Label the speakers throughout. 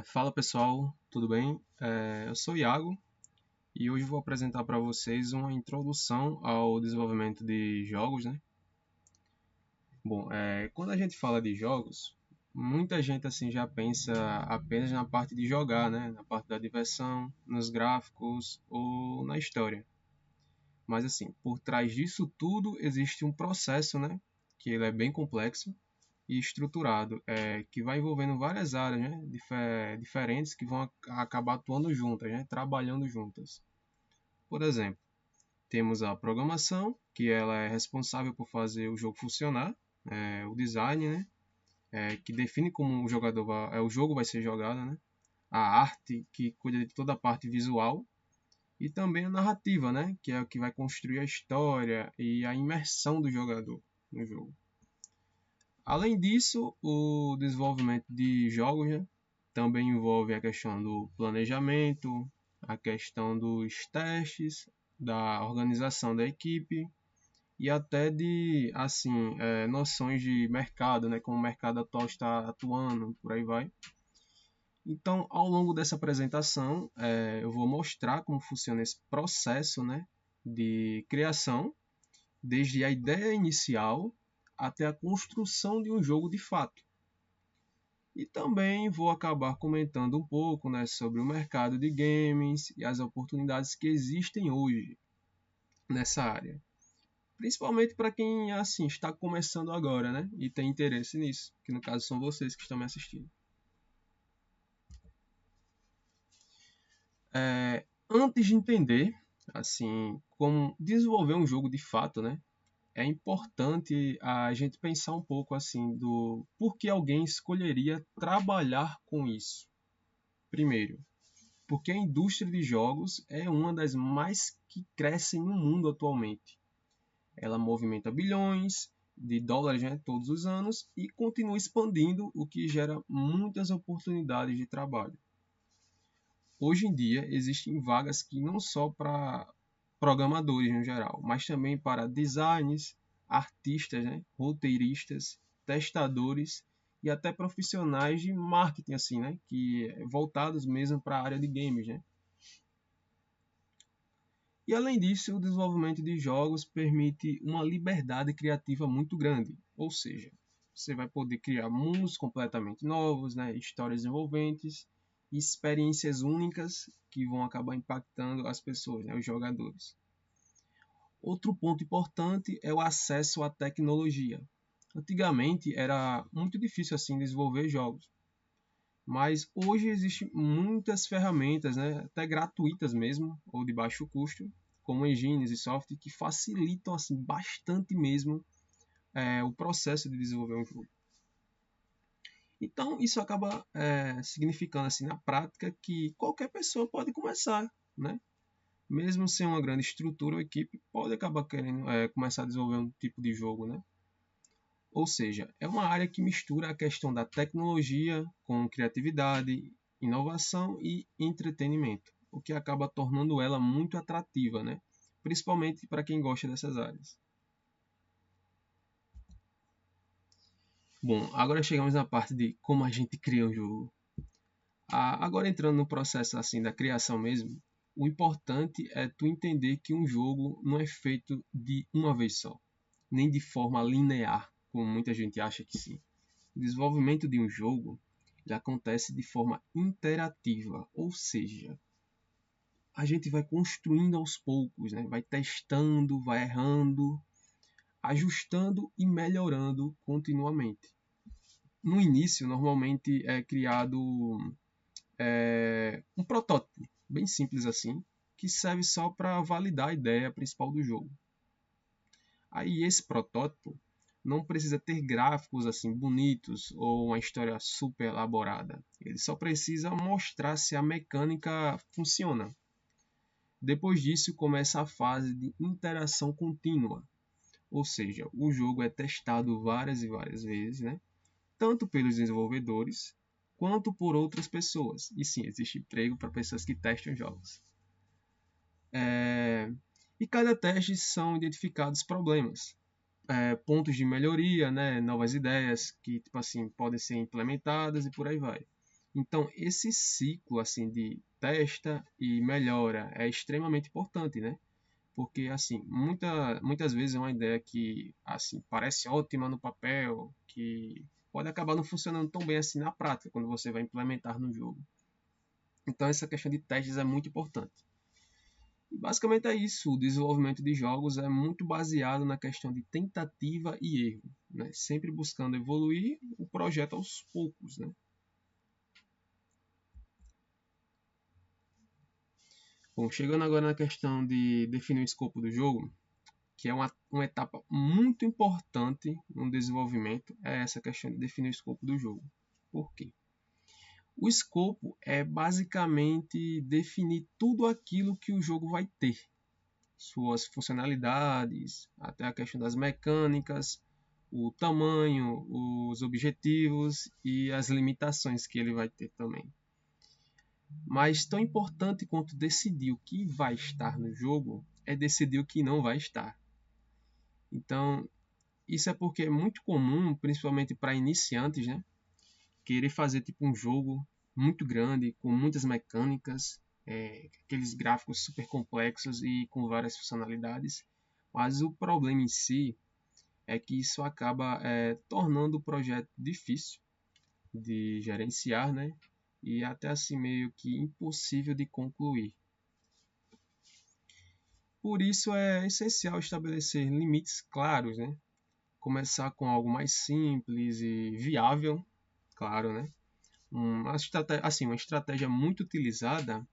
Speaker 1: Fala pessoal, tudo bem? Eu sou o Iago e hoje vou apresentar para vocês uma introdução ao desenvolvimento de jogos, né? Bom, quando a gente fala de jogos, muita gente assim já pensa apenas na parte de jogar, né? Na parte da diversão, nos gráficos ou na história. Mas assim, por trás disso tudo existe um processo, né? Que ele é bem complexo e estruturado, que vai envolvendo várias áreas, né, diferentes que vão acabar atuando juntas, né, trabalhando juntas. Por exemplo, temos a programação, que ela é responsável por fazer o jogo funcionar, o design, né, que define como o jogo vai ser jogado, né, a arte, que cuida de toda a parte visual, e também a narrativa, né, que é o que vai construir a história e a imersão do jogador no jogo. Além disso, o desenvolvimento de jogos, né, também envolve a questão do planejamento, a questão dos testes, da organização da equipe e até de assim noções de mercado, né, como o mercado atual está atuando, por aí vai. Então, ao longo dessa apresentação, eu vou mostrar como funciona esse processo, né, de criação, desde a ideia inicial até a construção de um jogo de fato. E também vou acabar comentando um pouco, né, sobre o mercado de games e as oportunidades que existem hoje nessa área. Principalmente para quem assim está começando agora, né, e tem interesse nisso, que no caso são vocês que estão me assistindo. Antes de entender assim como desenvolver um jogo de fato, né, é importante a gente pensar um pouco assim do por que alguém escolheria trabalhar com isso. Primeiro, porque a indústria de jogos é uma das mais que crescem no mundo atualmente. Ela movimenta bilhões de dólares, né, todos os anos e continua expandindo, o que gera muitas oportunidades de trabalho. Hoje em dia existem vagas que não só para programadores no geral, mas também para designers, artistas, né, roteiristas, testadores e até profissionais de marketing assim, né, que voltados mesmo para a área de games, né? E além disso, o desenvolvimento de jogos permite uma liberdade criativa muito grande, ou seja, você vai poder criar mundos completamente novos, né, histórias envolventes, experiências únicas que vão acabar impactando as pessoas, né, os jogadores. Outro ponto importante é o acesso à tecnologia. Antigamente era muito difícil assim desenvolver jogos, mas hoje existem muitas ferramentas, né, até gratuitas mesmo, ou de baixo custo, como engines e software, que facilitam assim, bastante mesmo o processo de desenvolver um jogo. Então, isso acaba significando assim, na prática que qualquer pessoa pode começar, né? Mesmo sem uma grande estrutura ou equipe, pode acabar querendo começar a desenvolver um tipo de jogo, né? Ou seja, é uma área que mistura a questão da tecnologia com criatividade, inovação e entretenimento, o que acaba tornando ela muito atrativa, né? Principalmente para quem gosta dessas áreas. Bom, agora chegamos na parte de como a gente cria um jogo. Agora entrando no processo assim da criação mesmo, o importante é tu entender que um jogo não é feito de uma vez só, nem de forma linear, como muita gente acha que sim. O desenvolvimento de um jogo ele acontece de forma interativa, ou seja, a gente vai construindo aos poucos, né? Vai testando, vai errando, ajustando e melhorando continuamente. No início, normalmente é criado um protótipo, bem simples assim, que serve só para validar a ideia principal do jogo. Aí esse protótipo não precisa ter gráficos assim bonitos ou uma história super elaborada. Ele só precisa mostrar se a mecânica funciona. Depois disso começa a fase de interação contínua, ou seja, o jogo é testado várias e várias vezes, né? Tanto pelos desenvolvedores quanto por outras pessoas. E sim, existe emprego para pessoas que testam jogos. E cada teste são identificados problemas, pontos de melhoria, né, novas ideias que tipo assim podem ser implementadas e por aí vai. Então, esse ciclo assim de testa e melhora é extremamente importante, né? Porque assim, muitas vezes é uma ideia que assim parece ótima no papel, que pode acabar não funcionando tão bem assim na prática quando você vai implementar no jogo. Então, essa questão de testes é muito importante. E basicamente é isso. O desenvolvimento de jogos é muito baseado na questão de tentativa e erro, né? Sempre buscando evoluir o projeto aos poucos, né? Bom, chegando agora na questão de definir o escopo do jogo, que é uma etapa muito importante no desenvolvimento, é essa questão de definir o escopo do jogo. Por quê? O escopo é basicamente definir tudo aquilo que o jogo vai ter, suas funcionalidades, até a questão das mecânicas, o tamanho, os objetivos e as limitações que ele vai ter também. Mas tão importante quanto decidir o que vai estar no jogo é decidir o que não vai estar. Então, isso é porque é muito comum, principalmente para iniciantes, né, querer fazer tipo um jogo muito grande, com muitas mecânicas, aqueles gráficos super complexos e com várias funcionalidades. Mas o problema em si é que isso acaba tornando o projeto difícil de gerenciar, né? E até assim meio que impossível de concluir. Por isso é essencial estabelecer limites claros, né? Começar com algo mais simples e viável, claro, né? Uma estratégia muito utilizada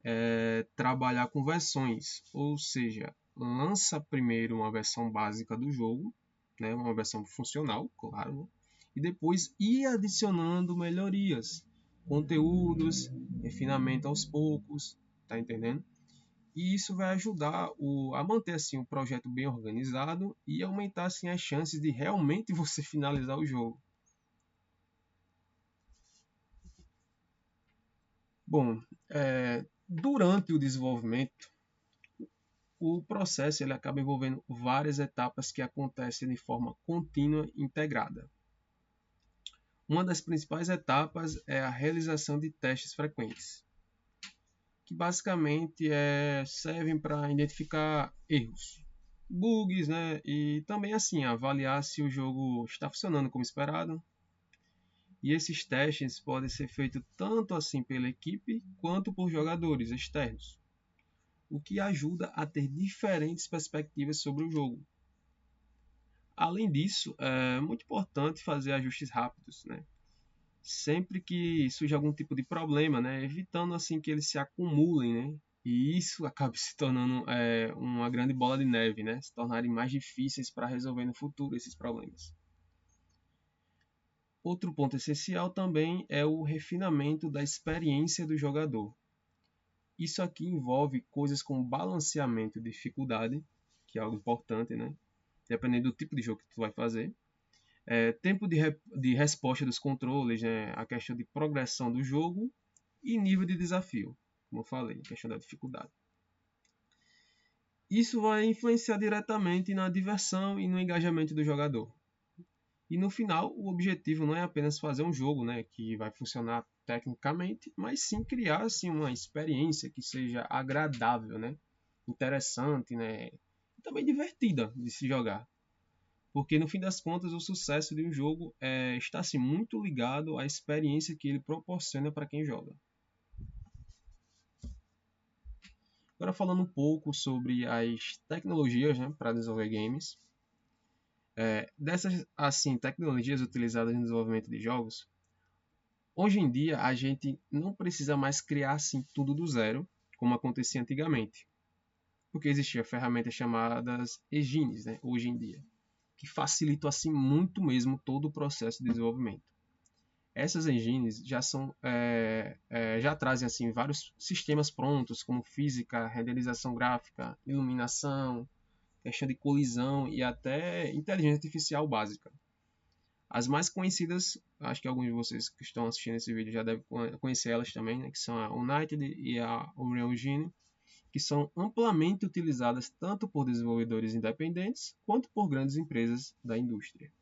Speaker 1: é trabalhar com versões, ou seja, lança primeiro uma versão básica do jogo, né, uma versão funcional, claro, né, e depois ir adicionando melhorias, conteúdos, refinamento aos poucos, tá entendendo? E isso vai ajudar a manter assim o projeto bem organizado e aumentar assim as chances de realmente você finalizar o jogo. Bom, durante o desenvolvimento, o processo ele acaba envolvendo várias etapas que acontecem de forma contínua e integrada. Uma das principais etapas é a realização de testes frequentes, que basicamente servem para identificar erros, bugs, né? E também assim avaliar se o jogo está funcionando como esperado. E esses testes podem ser feitos tanto assim pela equipe quanto por jogadores externos, o que ajuda a ter diferentes perspectivas sobre o jogo. Além disso, é muito importante fazer ajustes rápidos, né? Sempre que surge algum tipo de problema, né? Evitando assim que eles se acumulem, né? E isso acaba se tornando uma grande bola de neve, né? Se tornarem mais difíceis para resolver no futuro esses problemas. Outro ponto essencial também é o refinamento da experiência do jogador. Isso aqui envolve coisas como balanceamento de dificuldade, que é algo importante, né? Dependendo do tipo de jogo que tu vai fazer. Tempo de resposta dos controles, né? A questão de progressão do jogo e nível de desafio, como eu falei, a questão da dificuldade. Isso vai influenciar diretamente na diversão e no engajamento do jogador. E no final, o objetivo não é apenas fazer um jogo, né, que vai funcionar tecnicamente, mas sim criar assim, uma experiência que seja agradável, né, interessante, né, e também divertida de se jogar. Porque no fim das contas, o sucesso de um jogo está assim, muito ligado à experiência que ele proporciona para quem joga. Agora falando um pouco sobre as tecnologias, né, para desenvolver games. Dessas assim, tecnologias utilizadas no desenvolvimento de jogos, hoje em dia a gente não precisa mais criar assim, tudo do zero, como acontecia antigamente. Porque existiam ferramentas chamadas engines, né, hoje em dia, que facilitam assim, muito mesmo todo o processo de desenvolvimento. Essas engines já trazem assim vários sistemas prontos, como física, renderização gráfica, iluminação, questão de colisão e até inteligência artificial básica. As mais conhecidas, acho que alguns de vocês que estão assistindo esse vídeo já devem conhecer elas também, né, que são a Unity e a Unreal Engine, que são amplamente utilizadas tanto por desenvolvedores independentes quanto por grandes empresas da indústria.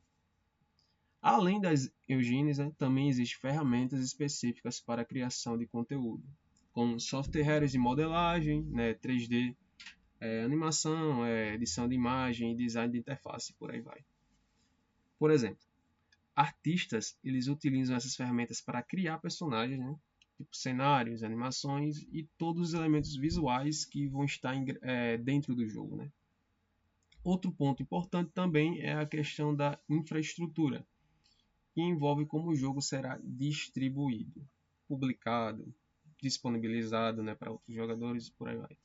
Speaker 1: Além das engines, né, também existem ferramentas específicas para a criação de conteúdo, como softwares de modelagem, né, 3D, animação, edição de imagem, design de interface, por aí vai. Por exemplo, artistas eles utilizam essas ferramentas para criar personagens, né, tipo cenários, animações e todos os elementos visuais que vão estar dentro do jogo, né? Outro ponto importante também é a questão da infraestrutura, que envolve como o jogo será distribuído, publicado, disponibilizado, né, para outros jogadores e por aí vai.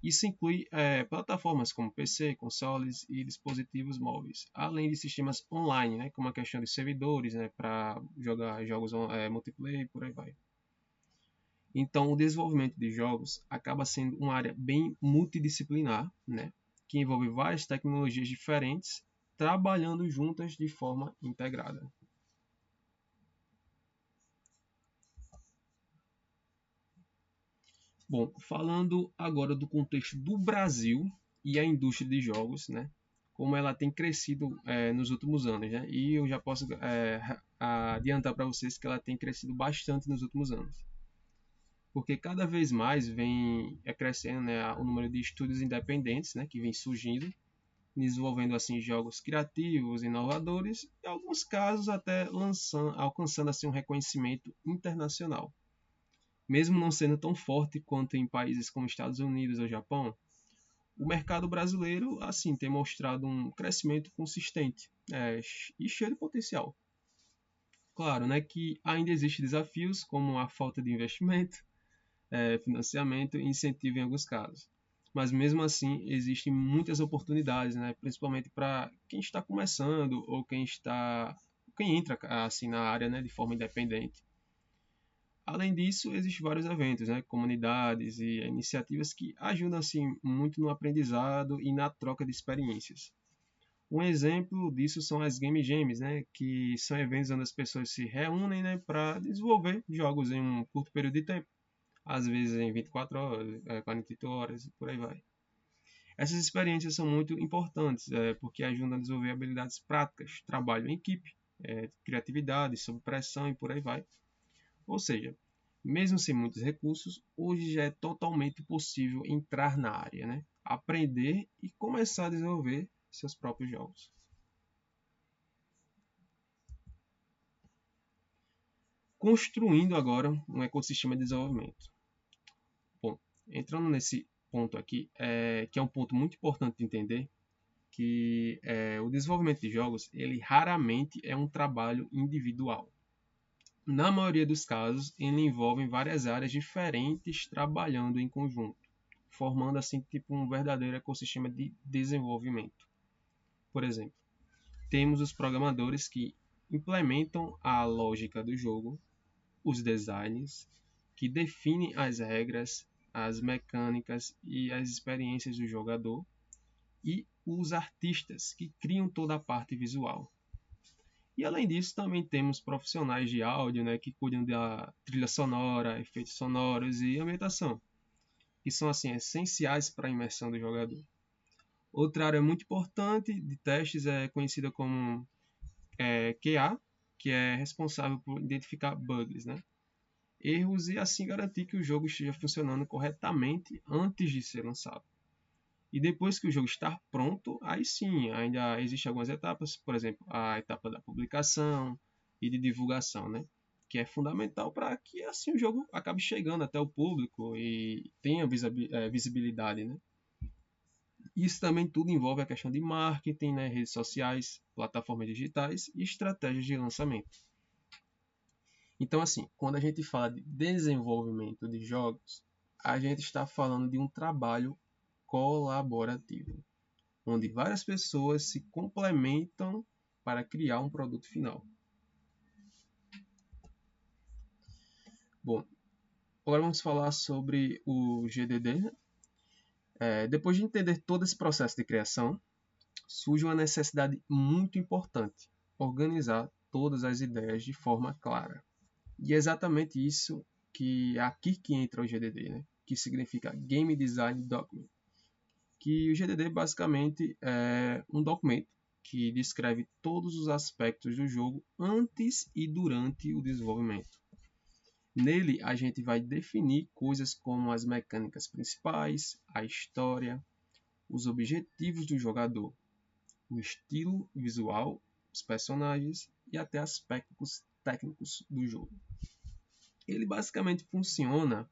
Speaker 1: Isso inclui plataformas como PC, consoles e dispositivos móveis, além de sistemas online, né, como a questão de servidores, né, para jogar jogos multiplayer e por aí vai. Então, o desenvolvimento de jogos acaba sendo uma área bem multidisciplinar, né, que envolve várias tecnologias diferentes trabalhando juntas de forma integrada. Bom, falando agora do contexto do Brasil e a indústria de jogos, né? Como ela tem crescido nos últimos anos, né? E eu já posso adiantar para vocês que ela tem crescido bastante nos últimos anos. Porque cada vez mais vem crescendo, né, o número de estúdios independentes, né, que vem surgindo, desenvolvendo assim jogos criativos, inovadores, e em alguns casos até alcançando assim um reconhecimento internacional. Mesmo não sendo tão forte quanto em países como Estados Unidos ou Japão, o mercado brasileiro assim tem mostrado um crescimento consistente e cheio de potencial. Claro, né, que ainda existem desafios como a falta de investimento, financiamento e incentivo em alguns casos. Mas mesmo assim existem muitas oportunidades, né, principalmente para quem está começando ou quem entra assim na área, né, de forma independente. Além disso, existem vários eventos, né, comunidades e iniciativas que ajudam assim muito no aprendizado e na troca de experiências. Um exemplo disso são as Game Jams, né, que são eventos onde as pessoas se reúnem, né, para desenvolver jogos em um curto período de tempo, às vezes em 24 horas, 48 horas e por aí vai. Essas experiências são muito importantes, porque ajudam a desenvolver habilidades práticas, trabalho em equipe, criatividade, sob pressão e por aí vai. Ou seja, mesmo sem muitos recursos, hoje já é totalmente possível entrar na área, né? Aprender e começar a desenvolver seus próprios jogos. Construindo agora um ecossistema de desenvolvimento. Bom, entrando nesse ponto aqui, que é um ponto muito importante de entender, que o desenvolvimento de jogos ele raramente é um trabalho individual. Na maioria dos casos, ele envolve várias áreas diferentes trabalhando em conjunto, formando assim tipo um verdadeiro ecossistema de desenvolvimento. Por exemplo, temos os programadores que implementam a lógica do jogo, os designers que definem as regras, as mecânicas e as experiências do jogador, e os artistas que criam toda a parte visual. E além disso, também temos profissionais de áudio, né, que cuidam da trilha sonora, efeitos sonoros e ambientação, que são assim essenciais para a imersão do jogador. Outra área muito importante de testes é conhecida como QA, que é responsável por identificar bugs, né, erros e assim garantir que o jogo esteja funcionando corretamente antes de ser lançado. E depois que o jogo está pronto, aí sim, ainda existem algumas etapas, por exemplo, a etapa da publicação e de divulgação, né? Que é fundamental para que assim o jogo acabe chegando até o público e tenha visibilidade, né? Isso também tudo envolve a questão de marketing, né? Redes sociais, plataformas digitais e estratégias de lançamento. Então, assim, quando a gente fala de desenvolvimento de jogos, a gente está falando de um trabalho colaborativo, onde várias pessoas se complementam para criar um produto final. Bom, agora vamos falar sobre o GDD. Depois de entender todo esse processo de criação, surge uma necessidade muito importante: organizar todas as ideias de forma clara. E é exatamente isso que é aqui que entra o GDD, né? Que significa Game Design Document. Que o GDD basicamente é um documento que descreve todos os aspectos do jogo antes e durante o desenvolvimento. Nele, a gente vai definir coisas como as mecânicas principais, a história, os objetivos do jogador, o estilo visual, os personagens e até aspectos técnicos do jogo. Ele basicamente funciona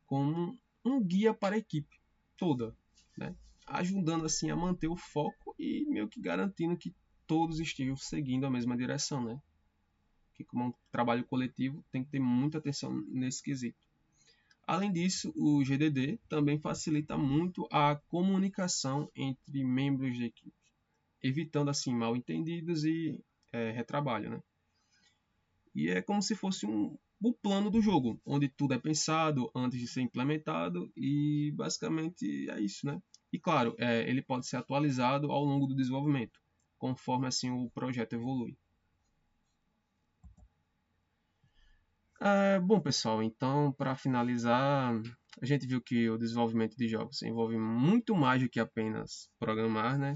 Speaker 1: como um guia para a equipe toda, né? Ajudando assim a manter o foco e meio que garantindo que todos estejam seguindo a mesma direção, né? Que como é um trabalho coletivo, tem que ter muita atenção nesse quesito. Além disso, o GDD também facilita muito a comunicação entre membros de equipe, evitando assim mal entendidos e retrabalho, né? E é como se fosse o plano do jogo, onde tudo é pensado antes de ser implementado e basicamente é isso, né? E claro, ele pode ser atualizado ao longo do desenvolvimento, conforme assim o projeto evolui. Bom, pessoal, então para finalizar, a gente viu que o desenvolvimento de jogos envolve muito mais do que apenas programar, né?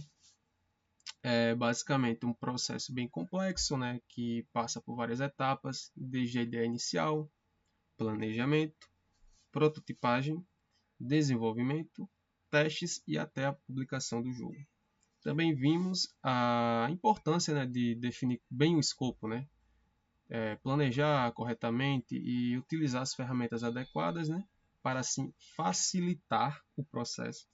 Speaker 1: É basicamente um processo bem complexo, né? Que passa por várias etapas, desde a ideia inicial, planejamento, prototipagem, desenvolvimento, testes e até a publicação do jogo. Também vimos a importância, né, de definir bem o escopo, né? Planejar corretamente e utilizar as ferramentas adequadas, né, para assim facilitar o processo.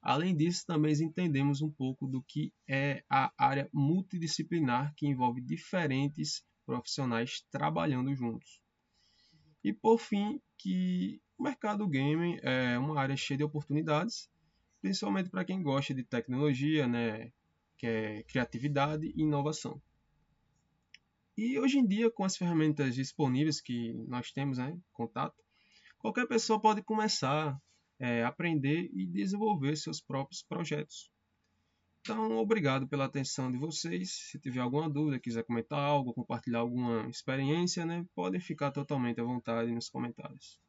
Speaker 1: Além disso, também entendemos um pouco do que é a área multidisciplinar que envolve diferentes profissionais trabalhando juntos. E por fim, que o mercado gaming é uma área cheia de oportunidades, principalmente para quem gosta de tecnologia, né, que é criatividade e inovação. E hoje em dia, com as ferramentas disponíveis que nós temos, né, contato, qualquer pessoa pode começar a aprender e desenvolver seus próprios projetos. Então, obrigado pela atenção de vocês. Se tiver alguma dúvida, quiser comentar algo, compartilhar alguma experiência, né, podem ficar totalmente à vontade nos comentários.